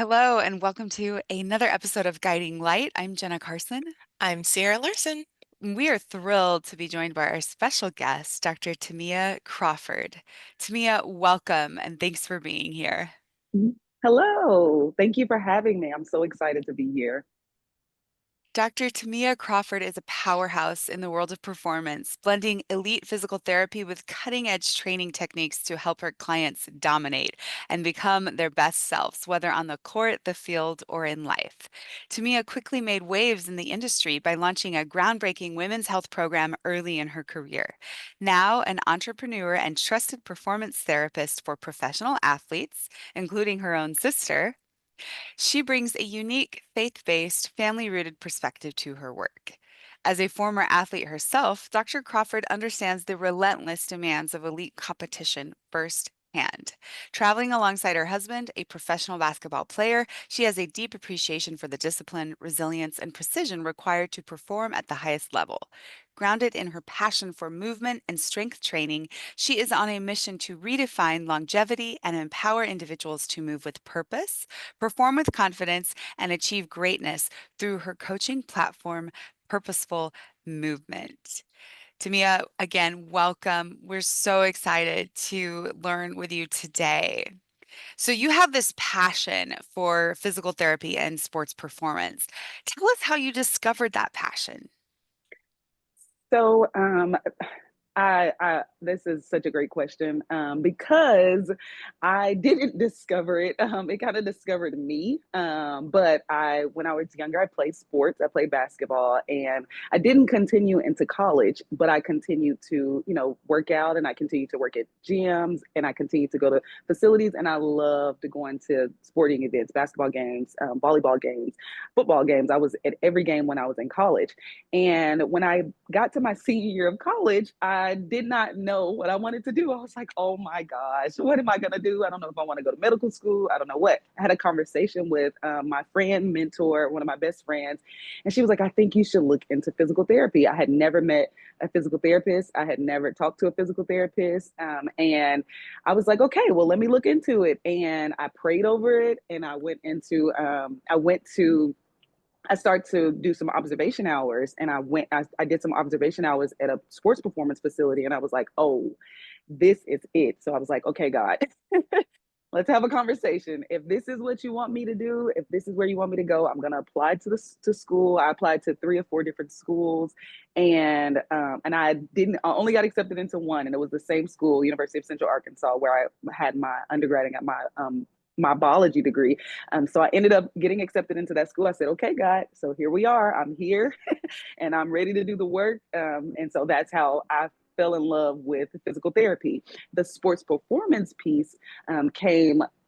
Hello, and welcome to another episode of Guiding Light. I'm Jenna Carson. I'm Sierra Larson. We are thrilled to be joined by our special guest, Dr. Timia Crawford. Timia, welcome, and thanks for being here. Mhm. Hello. Thank you for having me. I'm so excited to be here. Dr. Timia Crawford is a powerhouse in the world of performance, blending elite physical therapy with cutting-edge training techniques to help her clients dominate and become their best selves, whether on the court, the field, or in life. Timia quickly made waves in the industry by launching a groundbreaking women's health program early in her career. Now, an entrepreneur and trusted performance therapist for professional athletes, including her own sister, she brings a unique, faith based, family rooted perspective to her work. As a former athlete herself, Dr. Crawford understands the relentless demands of elite competition firsthand. Traveling alongside her husband, a professional basketball player, she has a deep appreciation for the discipline, resilience, and precision required to perform at the highest level. Grounded in her passion for movement and strength training, she is on a mission to redefine longevity and empower individuals to move with purpose, perform with confidence, and achieve greatness through her coaching platform, Purposeful Movement. Tamia, again, welcome. We're so excited to learn with you today. So, you have this passion for physical therapy and sports performance. Tell us how you discovered that passion. So, this is such a great question because I didn't discover it. It kind of discovered me. But when I was younger, I played sports. I played basketball, and I didn't continue into college. But I continued to, work out, and I continued to work at gyms, and I continued to go to facilities. And I loved going to sporting events, basketball games, volleyball games, football games. I was at every game when I was in college. And when I got to my senior year of college, I did not know what I wanted to do. I was like, oh my gosh, what am I going to do? I don't know if I want to go to medical school. I don't know what. I had a conversation with my friend, mentor, one of my best friends, and she was like, I think you should look into physical therapy. I had never met a physical therapist. I had never talked to a physical therapist. And I was like, okay, well, let me look into it. And I prayed over it, and I started to do some observation hours, and I did some observation hours at a sports performance facility, and I was like, oh, this is it. So I was like, okay, God, let's have a conversation. If this is what you want me to do, if this is where you want me to go, I'm going to apply to school. I applied to 3 or 4 different schools, and I only got accepted into one, and it was the same school, University of Central Arkansas, where I had my undergrad and got my biology degree. So I ended up getting accepted into that school. I said, okay, God, so here we are. I'm here and I'm ready to do the work. And so that's how I fell in love with physical therapy. The sports performance piece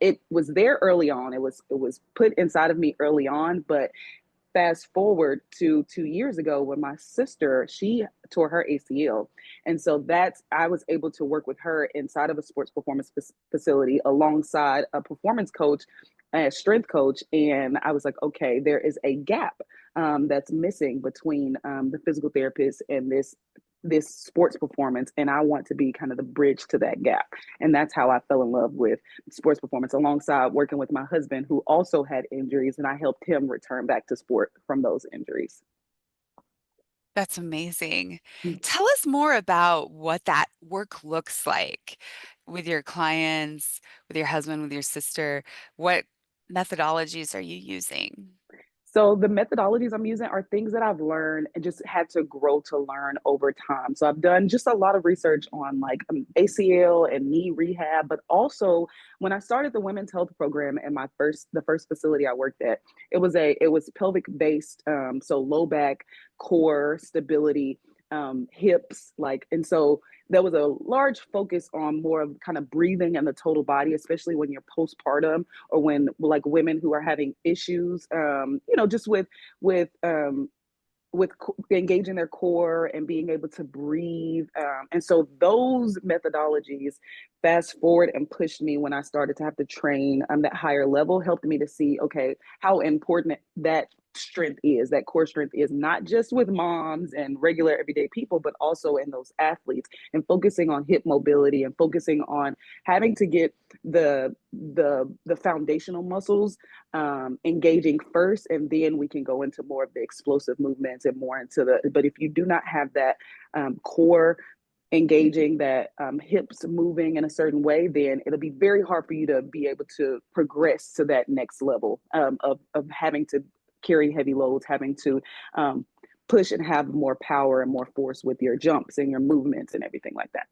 it was there early on. It was put inside of me early on, but fast forward to 2 years ago when my sister, she tore her ACL. And so I was able to work with her inside of a sports performance facility alongside a performance coach, a strength coach. And I was like, okay, there is a gap that's missing between the physical therapist and this sports performance, and I want to be kind of the bridge to that gap. And that's how I fell in love with sports performance alongside working with my husband who also had injuries, and I helped him return back to sport from those injuries. That's amazing. Tell us more about what that work looks like with your clients, with your husband, with your sister. What methodologies are you using? So the methodologies I'm using are things that I've learned and just had to grow to learn over time. So I've done just a lot of research on like ACL and knee rehab, but also when I started the women's health program in the first facility I worked at, it was pelvic based, so low back, core stability, hips, and so there was a large focus on more of kind of breathing and the total body, especially when you're postpartum or when like women who are having issues, just with engaging their core and being able to breathe. And so those methodologies, fast forward and pushed me when I started to have to train that higher level, helped me to see, okay, how important that strength is, that core strength is, not just with moms and regular everyday people, but also in those athletes, and focusing on hip mobility and focusing on having to get the foundational muscles engaging first, and then we can go into more of the explosive movements and more into the. But if you do not have that core engaging, that hips moving in a certain way, then it'll be very hard for you to be able to progress to that next level of having to carry heavy loads, having to push and have more power and more force with your jumps and your movements and everything like that.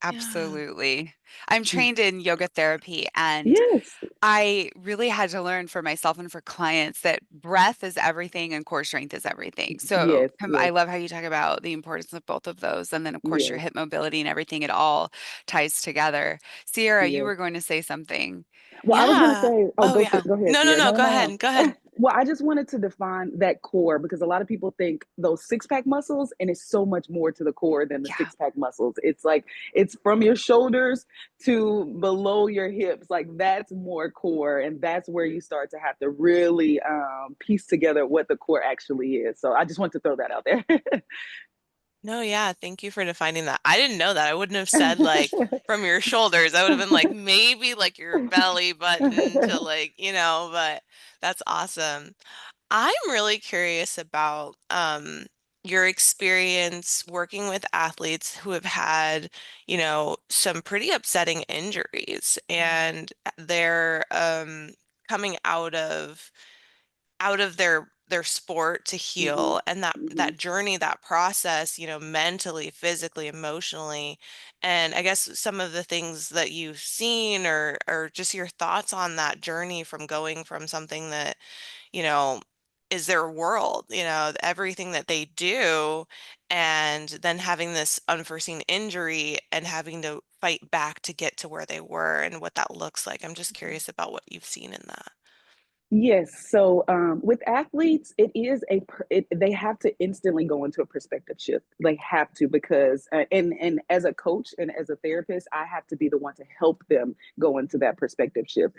Yeah. Absolutely. I'm trained in yoga therapy, and Yes, I really had to learn for myself and for clients that breath is everything and core strength is everything. So yes, yes, I love how you talk about the importance of both of those. And then, of course, your yes, hip mobility and everything, it all ties together. Sierra, you yes. were going to say something. Well, I was going to Yeah. say, oh, Oh, go, yeah. go ahead, No, no, Sierra. no. No, no, Go no, ahead. Go no. ahead. Well, I just wanted to define that core because a lot of people think those six pack muscles, and it's so much more to the core than the Yeah. six pack muscles. It's like, it's from your shoulders to below your hips. Like, that's more core. And that's where you start to have to really piece together what the core actually is. So I just want to throw that out there. No, yeah. Thank you for defining that. I didn't know that. I wouldn't have said like from your shoulders. I would have been like maybe like your belly button to like, but that's awesome. I'm really curious about your experience working with athletes who have had, some pretty upsetting injuries and they're coming out of their sport to Hmm. heal and that Hmm. journey, that process, mentally, physically, emotionally. And I guess some of the things that you've seen or just your thoughts on that journey from going from something that you know, is their world, everything that they do, and then having this unforeseen injury and having to fight back to get to where they were and what that looks like. I'm just curious about what you've seen in that. Yes. So with athletes, they have to instantly go into a perspective shift. They have to because and as a coach and as a therapist, I have to be the one to help them go into that perspective shift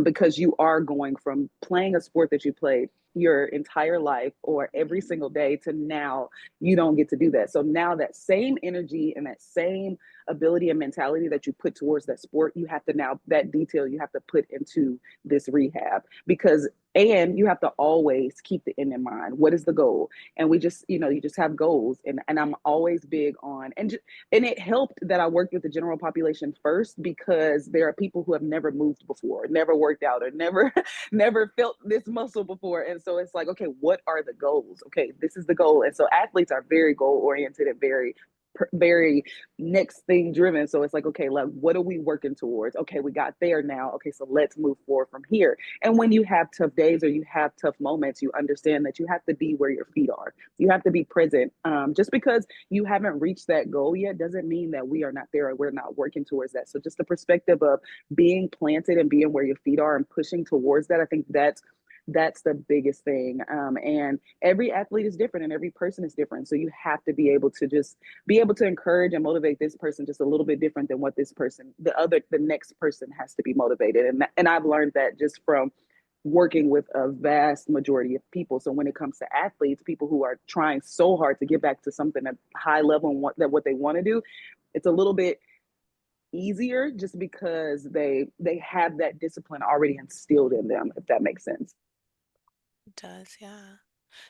because you are going from playing a sport that you played your entire life or every single day to now you don't get to do that. So now that same energy and that same ability and mentality that you put towards that sport, you have to now that detail you have to put into this rehab because and you have to always keep the end in mind. What is the goal? And we just, you just have goals. And I'm always big on and it helped that I worked with the general population first because there are people who have never moved before, never worked out, or never never felt this muscle before. And so it's like, okay, what are the goals? Okay, this is the goal. And so athletes are very goal oriented and very next thing driven. So it's like, okay, like what are we working towards? Okay, we got there now. Okay, so let's move forward from here. And when you have tough days or you have tough moments, you understand that you have to be where your feet are. You have to be present. Just because you haven't reached that goal yet doesn't mean that we are not there or we're not working towards that. So just the perspective of being planted and being where your feet are and pushing towards that, I think that's the biggest thing. And every athlete is different and every person is different. So you have to be able to just be able to encourage and motivate this person just a little bit different than what the next person has to be motivated. And I've learned that just from working with a vast majority of people. So when it comes to athletes, people who are trying so hard to get back to something at high level and what they want to do, it's a little bit easier just because they have that discipline already instilled in them, if that makes sense. It does, yeah.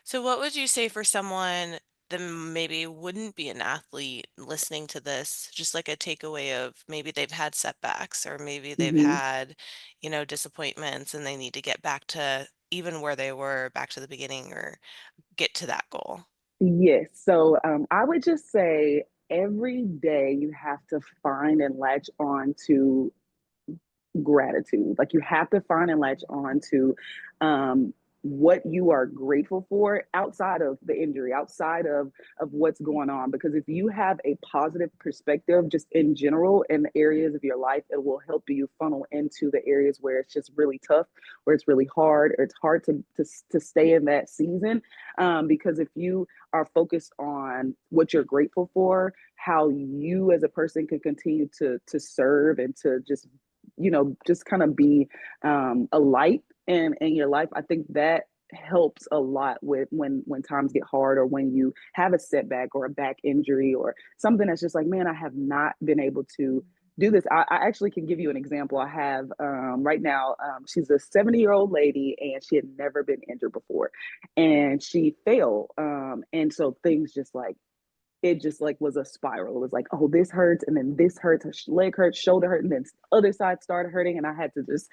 So what would you say for someone that maybe wouldn't be an athlete listening to this, just like a takeaway of maybe they've had setbacks or maybe they've Mm-hmm. had, disappointments and they need to get back to even where they were, back to the beginning or get to that goal? Yes. So I would just say every day you have to find and latch on to gratitude. Like you have to find and latch on to what you are grateful for outside of the injury, outside of what's going on. Because if you have a positive perspective, just in general, in the areas of your life, it will help you funnel into the areas where it's just really tough, where it's really hard, or it's hard to stay in that season. Because if you are focused on what you're grateful for, how you as a person can continue to serve and to just kind of be a light in your life, I think that helps a lot with when times get hard, or when you have a setback or a back injury or something that's just like, man, I have not been able to do this. I actually can give you an example. I have right now, she's a 70-year-old lady, and she had never been injured before, and she fell, and so things just like, it just like was a spiral. It was like, oh, this hurts, and then this hurts, her leg hurts, shoulder hurt, and then other side started hurting, and I had to just,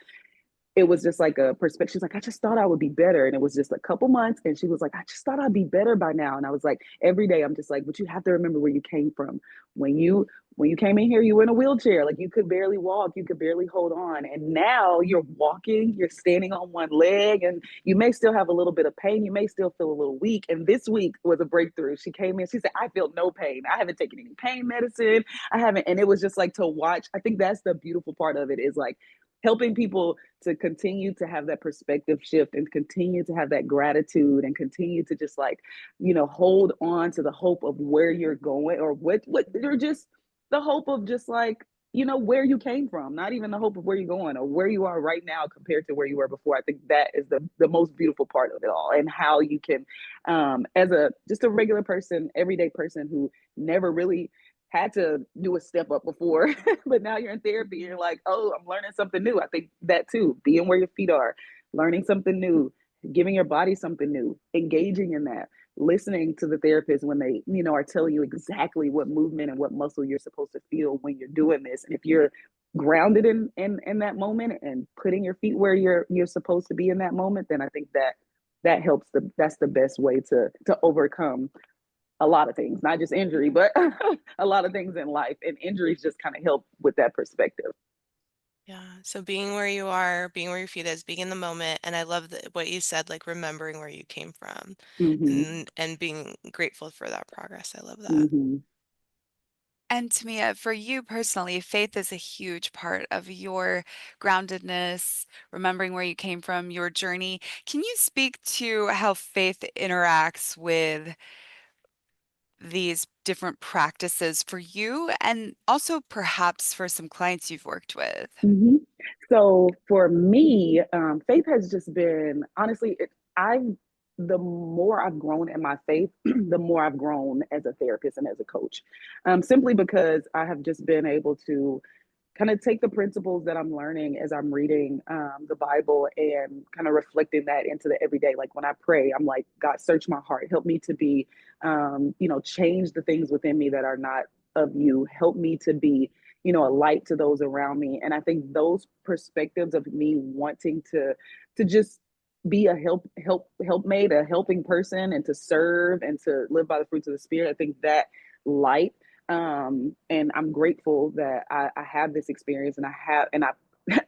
it was just like a perspective. She's like, I just thought I would be better. And it was just a couple months. And she was like, I just thought I'd be better by now. And I was like, every day I'm just like, but you have to remember where you came from. When you came in here, you were in a wheelchair. Like, you could barely walk, you could barely hold on. And now you're walking, you're standing on one leg, and you may still have a little bit of pain. You may still feel a little weak. And this week was a breakthrough. She came in, she said, I feel no pain. I haven't taken any pain medicine. I haven't. And it was just like, to watch. I think that's the beautiful part of it, is like helping people to continue to have that perspective shift, and continue to have that gratitude, and continue to just like, hold on to the hope of where you're going, or what you're just, the hope of just like, where you came from, not even the hope of where you're going or where you are right now compared to where you were before. I think that is the most beautiful part of it all, and how you can, as a just a regular person, everyday person who never really had to do a step up before, but now you're in therapy, and you're like, oh, I'm learning something new. I think that too, being where your feet are, learning something new, giving your body something new, engaging in that, listening to the therapist when they, are telling you exactly what movement and what muscle you're supposed to feel when you're doing this. And if you're grounded in that moment, and putting your feet where you're supposed to be in that moment, then I think that helps. That's the best way to overcome a lot of things, not just injury, but a lot of things in life. And injuries just kind of help with that perspective. Yeah. So being where you are, being where your feet is, being in the moment. And I love what you said, like remembering where you came from Hmm. and being grateful for that progress. I love that. Hmm. And Tamia, for you personally, faith is a huge part of your groundedness, remembering where you came from, your journey. Can you speak to how faith interacts with these different practices for you, and also perhaps for some clients you've worked with? Hmm. So for me, faith has just been, honestly, the more I've grown in my faith, the more I've grown as a therapist and as a coach. Simply because I have just been able to kind of take the principles that I'm learning as I'm reading the Bible, and kind of reflecting that into the everyday. Like when I pray, I'm like, God, search my heart, help me to be, change the things within me that are not of you. Help me to be, a light to those around me. And I think those perspectives of me wanting to just be a helpmate, a helping person, and to serve and to live by the fruits of the spirit. I think that light, and I'm grateful that I have this experience, and I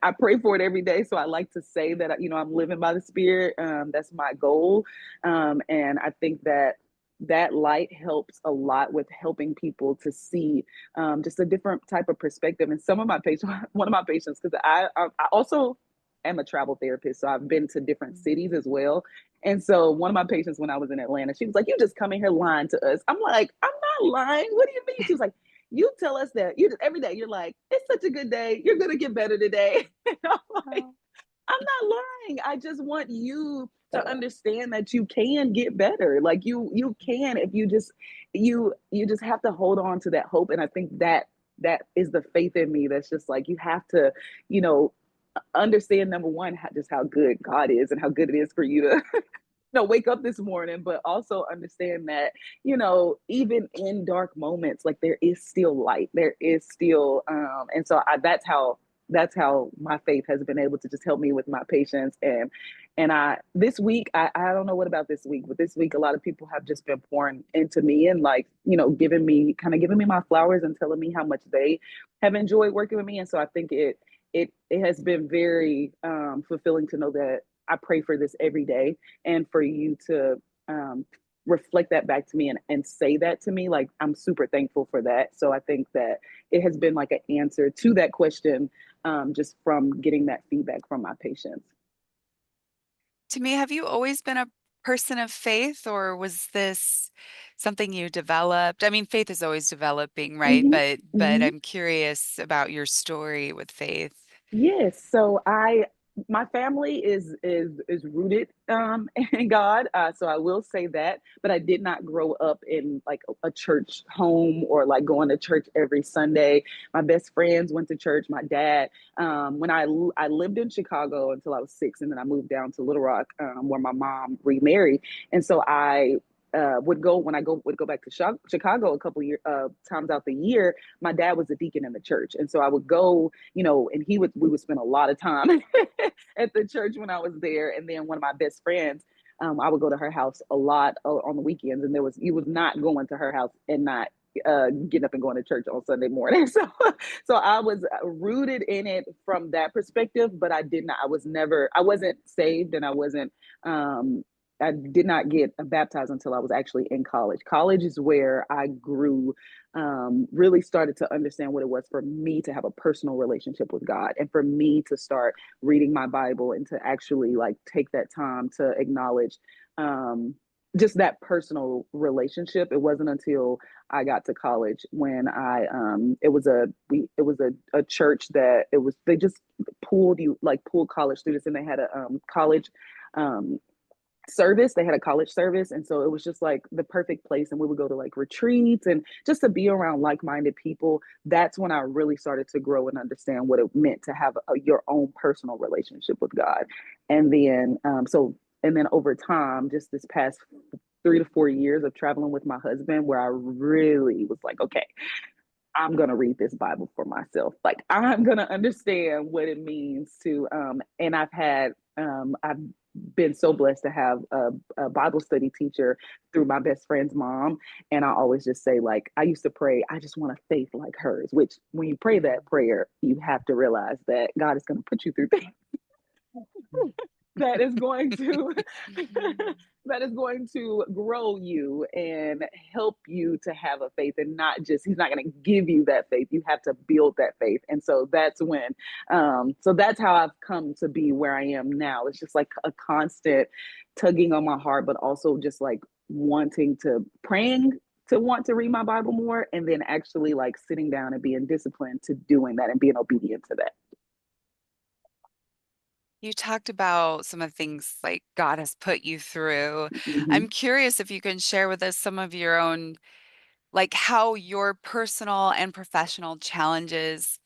I pray for it every day. So I like to say that, I'm living by the spirit. That's my goal. And I think that light helps a lot with helping people to see just a different type of perspective. And some of my patients, one of my patients, because I also am a travel therapist, so I've been to different cities as well. And so one of my patients, when I was in Atlanta, she was like, "You just come in here lying to us." I'm like, "I'm not lying. What do you mean?" She was like, "You tell us that you just every day. You're like, it's such a good day. You're gonna get better today." And I'm like, Oh. I'm not lying. I just want you to understand that you can get better. Like you can, if you just have to hold on to that hope. And I think that is the faith in me that's just like, you have to, you know, understand, number one, just how good God is, and how good it is for you to wake up this morning, but also understand that, even in dark moments, like there is still light, there is still, and so that's how my faith has been able to just help me with my patients. And this week, I don't know what about this week, but this week, a lot of people have just been pouring into me, and like, giving me my flowers, and telling me how much they have enjoyed working with me. And so I think it has been very fulfilling to know that I pray for this every day, and for you to reflect that back to me, and say that to me, like, I'm super thankful for that. So I think that it has been like an answer to that question, just from getting that feedback from my patients. To me, have you always been a person of faith, or was this something you developed? I mean, faith is always developing, right? Hmm. But Hmm. I'm curious about your story with faith. Yes. So my family is rooted in God, so I will say that. But I did not grow up in like a church home or like going to church every Sunday. My best friends went to church. My dad, when I lived in Chicago until I was 6, and then I moved down to Little Rock, where my mom remarried, and so I. Would go when I go would go back to Chicago a couple times out the year. My dad was a deacon in the church, and so I would go, and we would spend a lot of time at the church when I was there. And then one of my best friends, I would go to her house a lot on the weekends, and you was not going to her house and not getting up and going to church on Sunday morning. So I was rooted in it from that perspective, but I wasn't saved, and I did not get baptized until I was actually in college. College is where I grew, really started to understand what it was for me to have a personal relationship with God, and for me to start reading my Bible, and to actually like take that time to acknowledge just that personal relationship. It wasn't until I got to college when it was a church that they just pulled college students, and they had a college um service. They had a college service, and so it was just like the perfect place, and we would go to like retreats and just to be around like-minded people. That's when I really started to grow and understand what it meant to have your own personal relationship with God. And then over time, just this past 3 to 4 years of traveling with my husband, where I really was like, okay, I'm gonna read this Bible for myself. Like, I'm gonna understand what it means to and I've been so blessed to have a Bible study teacher through my best friend's mom. And I always just say, like, I used to pray, I just want a faith like hers, which when you pray that prayer, you have to realize that God is gonna put you through things that is going to that is going to grow you and help you to have a faith, and not just, he's not going to give you that faith, you have to build that faith. And so that's how I've come to be where I am now. It's just like a constant tugging on my heart, but also just like praying to want to read my Bible more, and then actually like sitting down and being disciplined to doing that and being obedient to that. You talked about some of the things like God has put you through. Mm-hmm. I'm curious if you can share with us some of your own, like how your personal and professional challenges,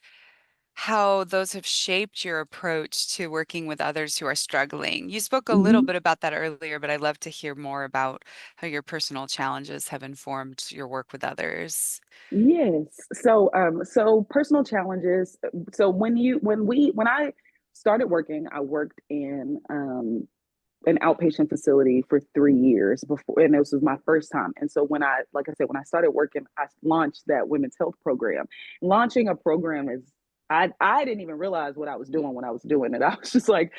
how those have shaped your approach to working with others who are struggling. You spoke a little Mm-hmm. bit about that earlier, but I'd love to hear more about how your personal challenges have informed your work with others. Yes. So personal challenges. So when I started working, I worked in an outpatient facility for 3 years before, and this was my first time. And so like I said, when I started working, I launched that women's health program. Launching a program is, I didn't even realize what I was doing when I was doing it. I was just like,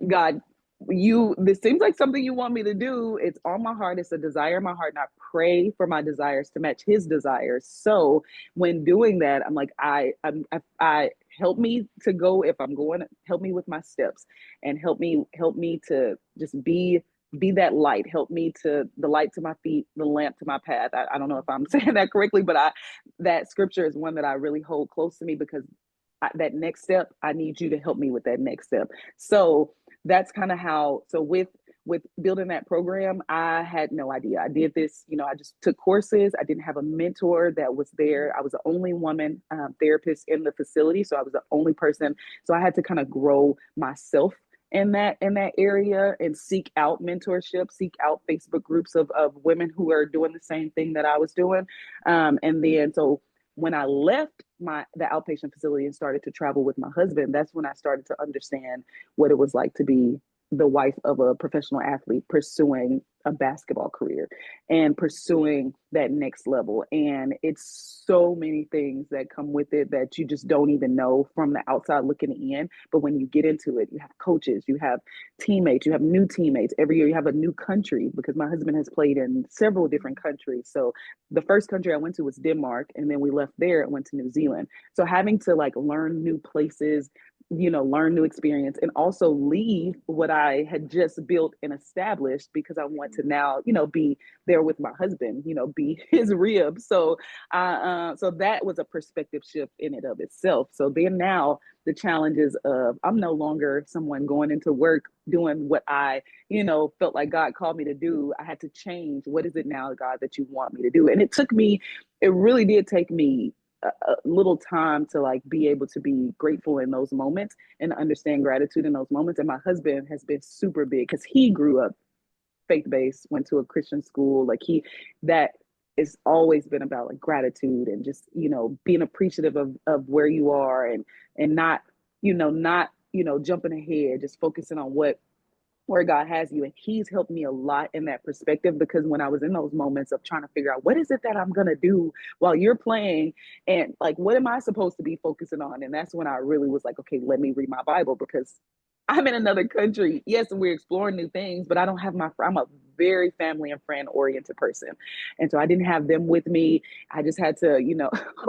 God, this seems like something you want me to do. It's on my heart. It's a desire in my heart. And I pray for my desires to match his desires. So when doing that, I'm like, I help me to go, if I'm going, help me with my steps, and help me to just be that light. Help me to the light to my feet, the lamp to my path. I don't know if I'm saying that correctly, but that scripture is one that I really hold close to me, because that next step, I need you to help me with that next step. So that's kind of how. So with building that program, I had no idea. I did this, I just took courses. I didn't have a mentor that was there. I was the only woman therapist in the facility, so I was the only person. So I had to kind of grow myself in that area, and seek out mentorship, seek out Facebook groups of women who are doing the same thing that I was doing. And then so when I left the outpatient facility and started to travel with my husband, that's when I started to understand what it was like to be the wife of a professional athlete pursuing a basketball career and pursuing that next level. And it's so many things that come with it that you just don't even know from the outside looking in. But when you get into it, you have coaches, you have teammates, you have new teammates. Every year you have a new country, because my husband has played in several different countries. So the first country I went to was Denmark, and then we left there and went to New Zealand. So having to like learn new places, learn new experience and also leave what I had just built and established because I want to now, be there with my husband, be his rib. So that was a perspective shift in and of itself. So then now the challenges of I'm no longer someone going into work doing what I, felt like God called me to do. I had to change. What is it now, God, that you want me to do? And it really did take me a little time to like be able to be grateful in those moments and understand gratitude in those moments. And my husband has been super big because he grew up faith-based, went to a Christian school. Like that it's always been about like gratitude and just, being appreciative of where you are and not jumping ahead, just focusing on where God has you. And he's helped me a lot in that perspective because when I was in those moments of trying to figure out what is it that I'm going to do while you're playing and like, what am I supposed to be focusing on? And that's when I really was like, okay, let me read my Bible because I'm in another country. Yes, we're exploring new things, but I don't have I'm a very family and friend oriented person. And so I didn't have them with me. I just had to,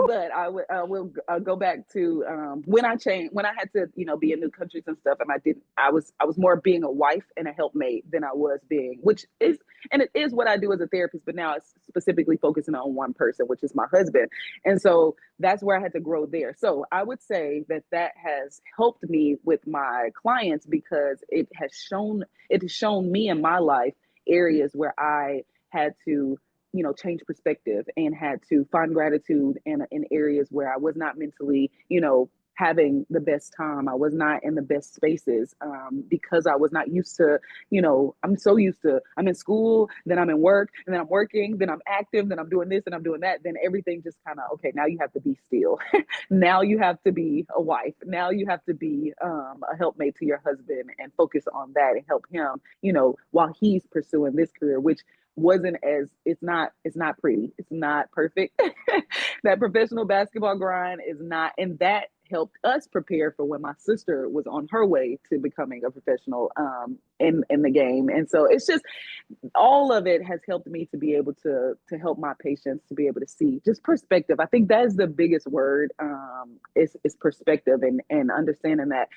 but I will go back to when I changed, when I had to, be in new countries and stuff. And I was more being a wife and a helpmate than I was being, and it is what I do as a therapist, but now it's specifically focusing on one person, which is my husband. And so that's where I had to grow there. So I would say that has helped me with my clients because it has shown me in my life areas where I had to, change perspective and had to find gratitude in areas where I was not mentally, having the best time. I was not in the best spaces because I was not used to, I'm so used to, I'm in school, then I'm in work, and then I'm working, then I'm active, then I'm doing this and I'm doing that. Then everything just kind of, okay, now you have to be still. Now you have to be a wife. Now you have to be a helpmate to your husband and focus on that and help him, while he's pursuing this career, which wasn't as it's not pretty, it's not perfect. That professional basketball grind is not, and that helped us prepare for when my sister was on her way to becoming a professional in the game. And so it's just all of it has helped me to be able to help my patients to be able to see just perspective. I think that is the biggest word, is perspective and understanding that,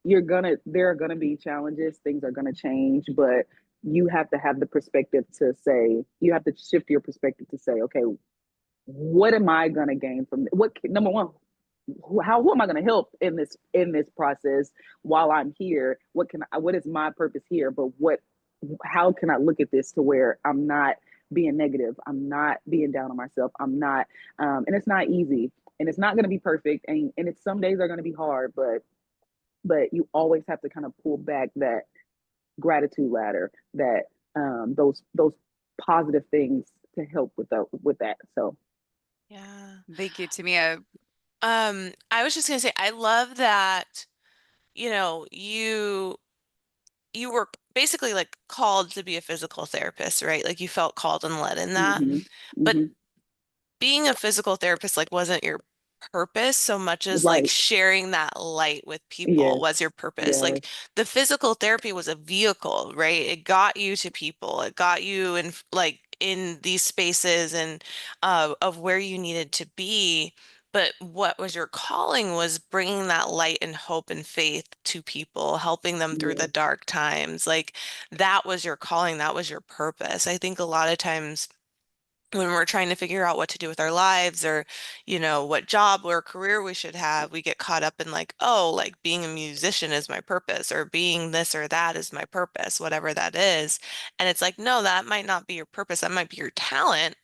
there are gonna be challenges, things are gonna change, but you have to have the perspective to say, you have to shift your perspective to say, okay, what am I gonna gain from what number one, who am I going to help in this process while I'm here? What is my purpose here? But how can I look at this to where I'm not being negative? I'm not being down on myself. I'm not, and it's not easy, and it's not going to be perfect, and it's some days are going to be hard, but you always have to kind of pull back that gratitude ladder, that those positive things to help with that. So Yeah. Thank you, Tamia. I was just gonna say, I love that, you were basically like called to be a physical therapist, right? Like you felt called and led in that. hmm But hmm being a physical therapist like wasn't your purpose so much as like right, sharing that light with people yes, was your purpose. yes. Like the physical therapy was a vehicle, right? It got you to people. It got you in like in these spaces and of where you needed to be. But what was your calling was bringing that light and hope and faith to people, helping them through the Yes. dark times. Like that was your calling, that was your purpose. I think a lot of times when we're trying to figure out what to do with our lives or, what job or career we should have, we get caught up in like, oh, like being a musician is my purpose or being this or that is my purpose, whatever that is. And it's like, no, that might not be your purpose. That might be your talent,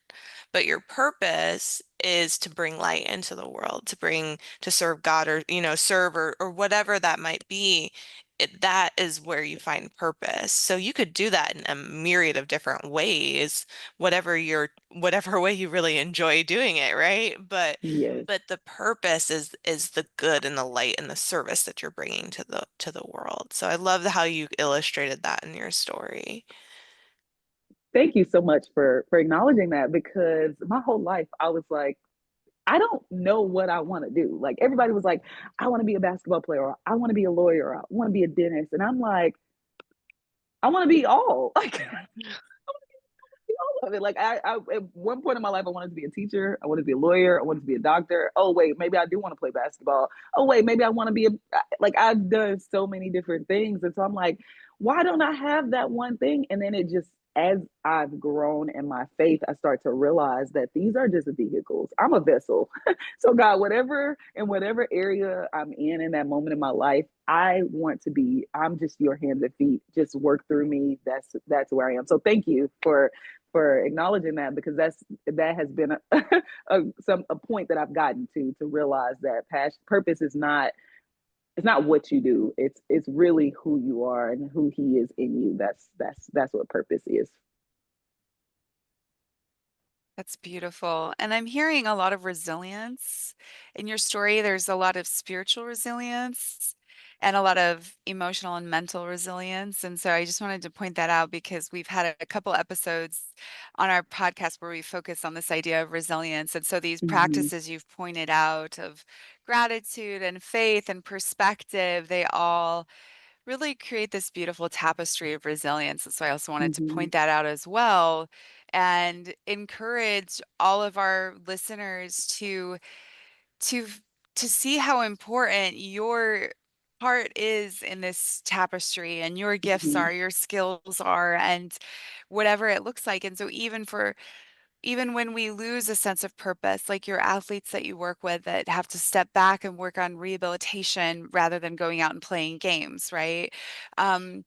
but your purpose is to bring light into the world, to serve God or, serve or whatever that might be. That is where you find purpose. So you could do that in a myriad of different ways, whatever way you really enjoy doing it, right? But Yes. the purpose is the good and the light and the service that you're bringing to the world. So I love how you illustrated that in your story. Thank you so much for acknowledging that because my whole life I was like, I don't know what I want to do. Like everybody was like, I want to be a basketball player, or I want to be a lawyer, or I want to be a dentist. And I'm like, I want to be all. Like all of it. Like at one point in my life, I wanted to be a teacher. I wanted to be a lawyer. I wanted to be a doctor. Oh wait, maybe I do want to play basketball. Oh wait, maybe I want to be a like I've done so many different things, and so I'm like, why don't I have that one thing? And then it just as I've grown in my faith, I start to realize that these are just vehicles. I'm a vessel. So God, whatever in whatever area I'm in that moment in my life, I want to be. I'm just your hands and feet. Just work through me. That's where I am. So thank you for acknowledging that because that has been a point that I've gotten to realize that passion purpose is not it's not what you do. It's really who you are and who he is in you. That's what purpose is. That's beautiful. And I'm hearing a lot of resilience in your story. There's a lot of spiritual resilience and a lot of emotional and mental resilience. And so I just wanted to point that out because we've had a couple episodes on our podcast where we focus on this idea of resilience. And so these Mm-hmm. practices you've pointed out of gratitude and faith and perspective, they all really create this beautiful tapestry of resilience. So I also wanted to Mm-hmm. point that out as well and encourage all of our listeners to to see how important your part is in this tapestry and your gifts Mm-hmm. are, your skills are, and whatever it looks like. And so even when we lose a sense of purpose, like your athletes that you work with that have to step back and work on rehabilitation rather than going out and playing games, right? Um,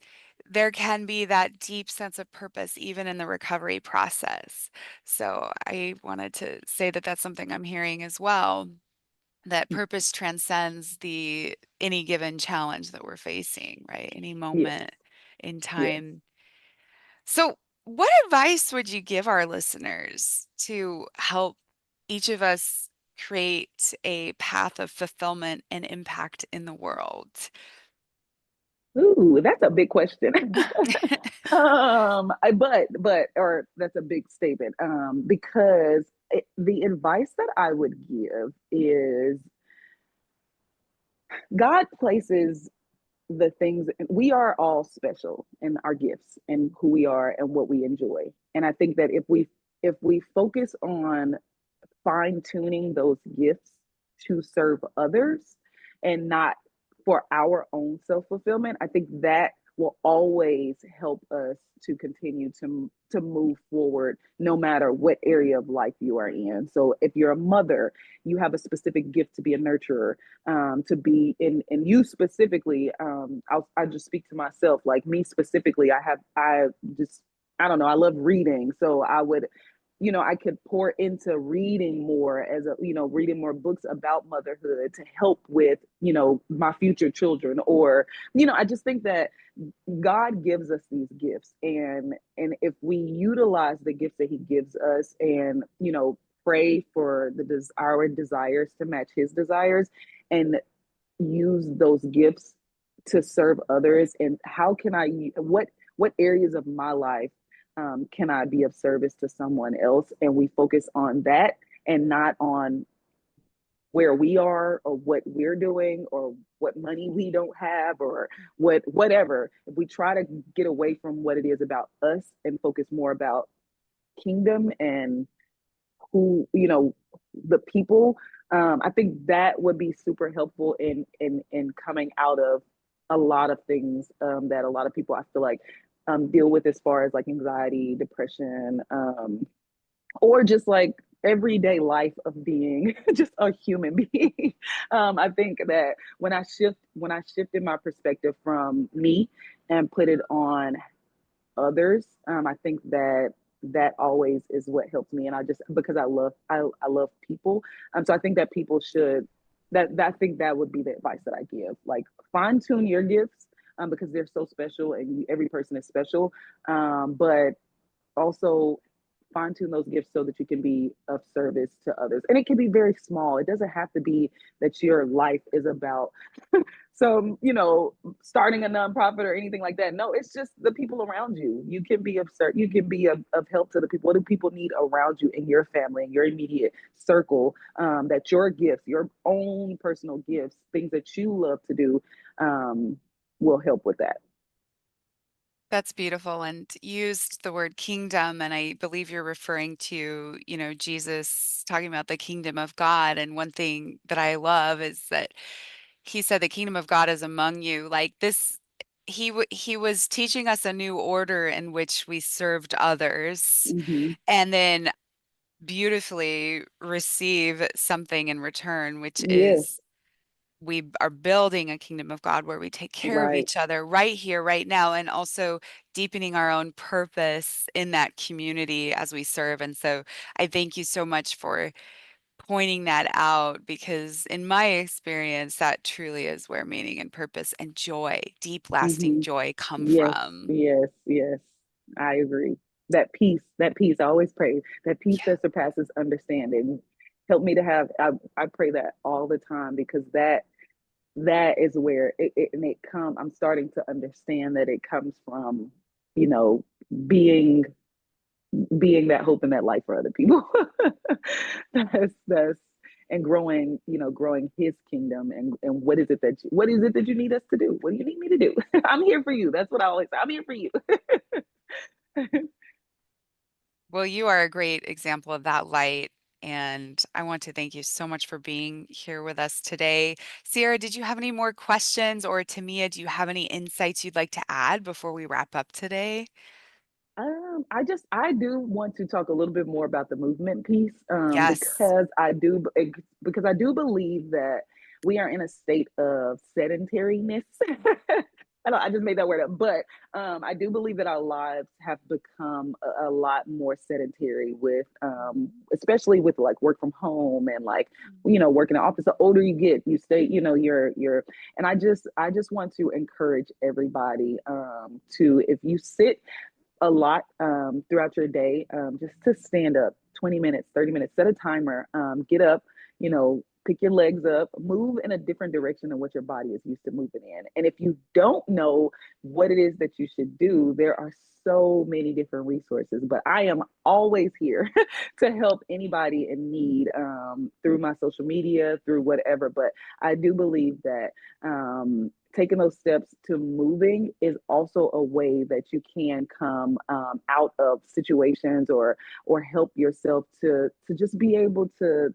there can be that deep sense of purpose even in the recovery process. So I wanted to say that that's something I'm hearing as well, that purpose transcends the any given challenge that we're facing, right? Any Yes. moment in Yes. time. So, what advice would you give our listeners to help each of us create a path of fulfillment and impact in the world? Ooh, that's a big question. But or that's a big statement. Because the advice that I would give is God places the things we are all special in our gifts and who we are and what we enjoy. And I think that if we focus on fine tuning those gifts to serve others and not for our own self fulfillment, I think that will always help us to continue to move forward no matter what area of life you are in. So if you're a mother, you have a specific gift to be a nurturer, to be in you specifically. I just speak to myself, like me specifically. I just I don't know. I love reading, so I would I could pour into reading more as a, reading more books about motherhood to help with, my future children. Or, I just think that God gives us these gifts. And if we utilize the gifts that he gives us and, pray for our desires to match his desires and use those gifts to serve others, and how can what areas of my life can I be of service to someone else, and we focus on that and not on where we are or what we're doing or what money we don't have or whatever. If we try to get away from what it is about us and focus more about kingdom and who the people, I think that would be super helpful in coming out of a lot of things that a lot of people I feel like deal with, as far as like anxiety, depression, or just like everyday life of being just a human being. I think that when I shifted my perspective from me and put it on others, I think that always is what helps me. And I just because I love people, so I think that people should that I think that would be the advice that I give. Like, fine tune your gifts, because they're so special and every person is special, but also fine tune those gifts so that you can be of service to others. And it can be very small. It doesn't have to be that your life is about so starting a nonprofit or anything like that. No, it's just the people around you. You can be you can be of help to the people. What do people need around you in your family, in your immediate circle, that your gifts, your own personal gifts, things that you love to do, will help with that. That's beautiful. And used the word kingdom, and I believe you're referring to, Jesus talking about the kingdom of God. And one thing that I love is that he said the kingdom of God is among you. Like this, he was teaching us a new order in which we served others, Hmm. and then beautifully receive something in return, which Yes, is we are building a kingdom of God where we take care of right. each other right here, right now, and also deepening our own purpose in that community as we serve. And so I thank you so much for pointing that out because, in my experience, that truly is where meaning and purpose and joy, deep, lasting Hmm. joy, come Yes, from. yes, yes. I agree. That peace. I always pray that peace Yeah. that surpasses understanding. Help me to have. I pray that all the time because that is where and it come. I'm starting to understand that it comes from, you know, being being that hope and that light for other people. That's and growing, growing his kingdom and what is it that you need us to do? What do you need me to do? I'm here for you. That's what I always say. I'm here for you. Well, you are a great example of that light. And I want to thank you so much for being here with us today. Sierra, did you have any more questions? Or Tamia, do you have any insights you'd like to add before we wrap up today? I do want to talk a little bit more about the movement piece, Yes. because I do believe that we are in a state of sedentariness. I just made that word up, but I do believe that our lives have become a lot more sedentary with, especially with like work from home and like working in the office. The older you get, you stay, and I just want to encourage everybody to if you sit a lot throughout your day, just to stand up 20 minutes, 30 minutes, set a timer, get up, pick your legs up, move in a different direction than what your body is used to moving in. And if you don't know what it is that you should do, there are so many different resources, but I am always here to help anybody in need through my social media, through whatever. But I do believe that taking those steps to moving is also a way that you can come out of situations or help yourself to just be able to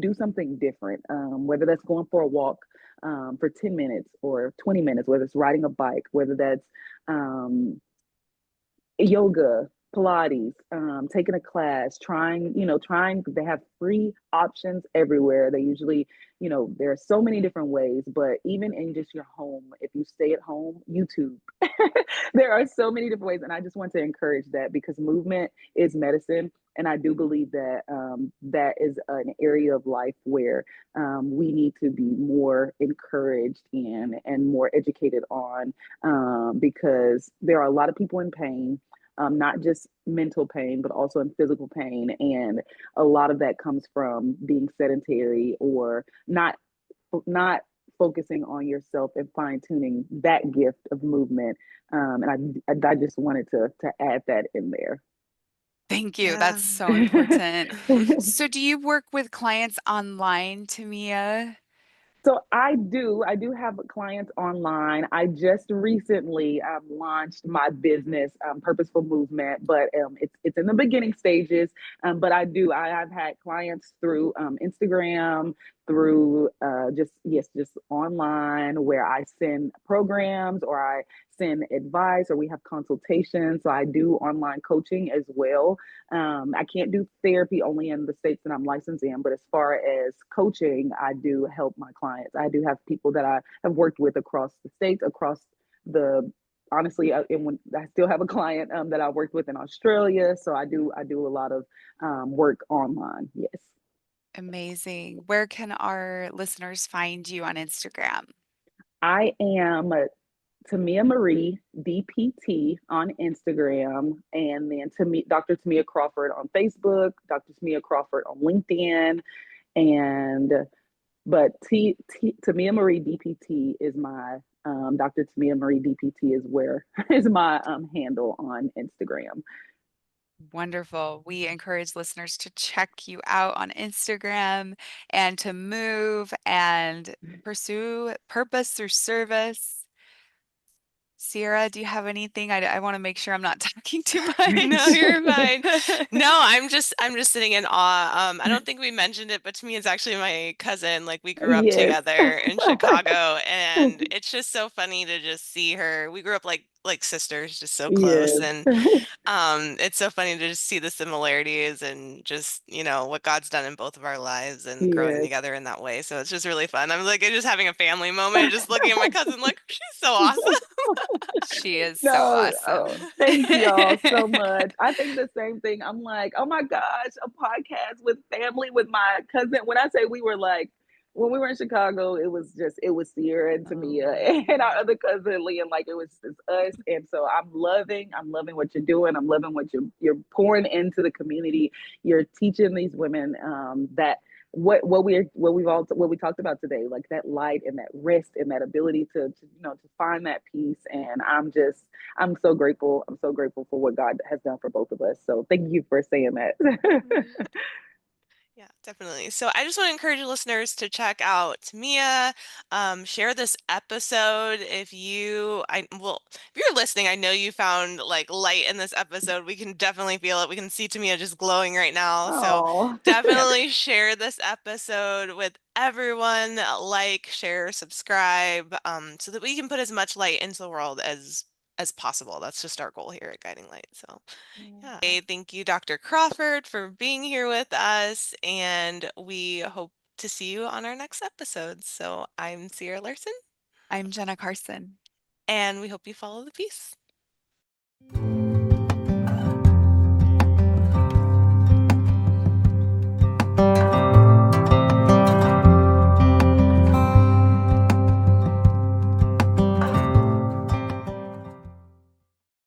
do something different, whether that's going for a walk for 10 minutes or 20 minutes, whether it's riding a bike, whether that's um, yoga, Pilates, taking a class, trying, they have free options everywhere. They usually, there are so many different ways, but even in just your home, if you stay at home, YouTube, there are so many different ways. And I just want to encourage that because movement is medicine. And I do believe that that is an area of life where we need to be more encouraged in and more educated on, because there are a lot of people in pain, not just mental pain, but also in physical pain. And a lot of that comes from being sedentary or not focusing on yourself and fine tuning that gift of movement. And I just wanted to add that in there. Thank you. Yeah. That's so important. So, do you work with clients online, Tamia? So I do have clients online. I just recently launched my business, Purposeful Movement, but it's in the beginning stages. But I have had clients through Instagram, through just online where I send programs or I send advice or we have consultations. So I do online coaching as well. I can't do therapy only in the states that I'm licensed in, but as far as coaching, I do help my clients. I do have people that I have worked with across the states, across the honestly, and when I still have a client that I worked with in Australia, so I do a lot of work online. Yes, Amazing. Where can our listeners find you on Instagram? I am Tamia Marie DPT on Instagram, and then Dr. Tamia Crawford on Facebook, Dr. Tamia Crawford on LinkedIn, and but Tamia Marie DPT is my Dr. Tamia Marie DPT is where is my handle on Instagram. Wonderful. We encourage listeners to check you out on Instagram and to move and pursue purpose through service. Sierra, do you have anything? I want to make sure I'm not talking too much. No, you're fine. No, I'm just sitting in awe. I don't think we mentioned it, but to me, it's actually my cousin. Like we grew up Yes. together in Chicago, and it's just so funny to just see her. We grew up like sisters, just so close, Yes. and it's so funny to just see the similarities and just, what God's done in both of our lives and growing Yes. together in that way. So it's just really fun. I'm like just having a family moment, just looking at my cousin like she's so awesome. She is so No, awesome. thank y'all so much. I think the same thing. I'm like, oh my gosh, a podcast with family with my cousin. When I say we were like, when we were in Chicago, it was Sierra and Tamia and our other cousin Lee, and like it was just us. And so I'm loving what you're doing. I'm loving what you're pouring into the community. You're teaching these women that what we talked about today, like that light and that rest and that ability to find that peace. And I'm so grateful. I'm so grateful for what God has done for both of us. So thank you for saying that. Yeah, definitely. So I just want to encourage listeners to check out Mia, share this episode if you're listening, I know you found like light in this episode. We can definitely feel it. We can see Tamia just glowing right now. So Oh. definitely share this episode with everyone. Like, share, subscribe, so that we can put as much light into the world as possible. That's just our goal here at Guiding Light. So yeah. Thank you, Dr. Crawford, for being here with us, and we hope to see you on our next episode. So I'm Sierra Larson, I'm Jenna Carson. and we hope you follow the peace.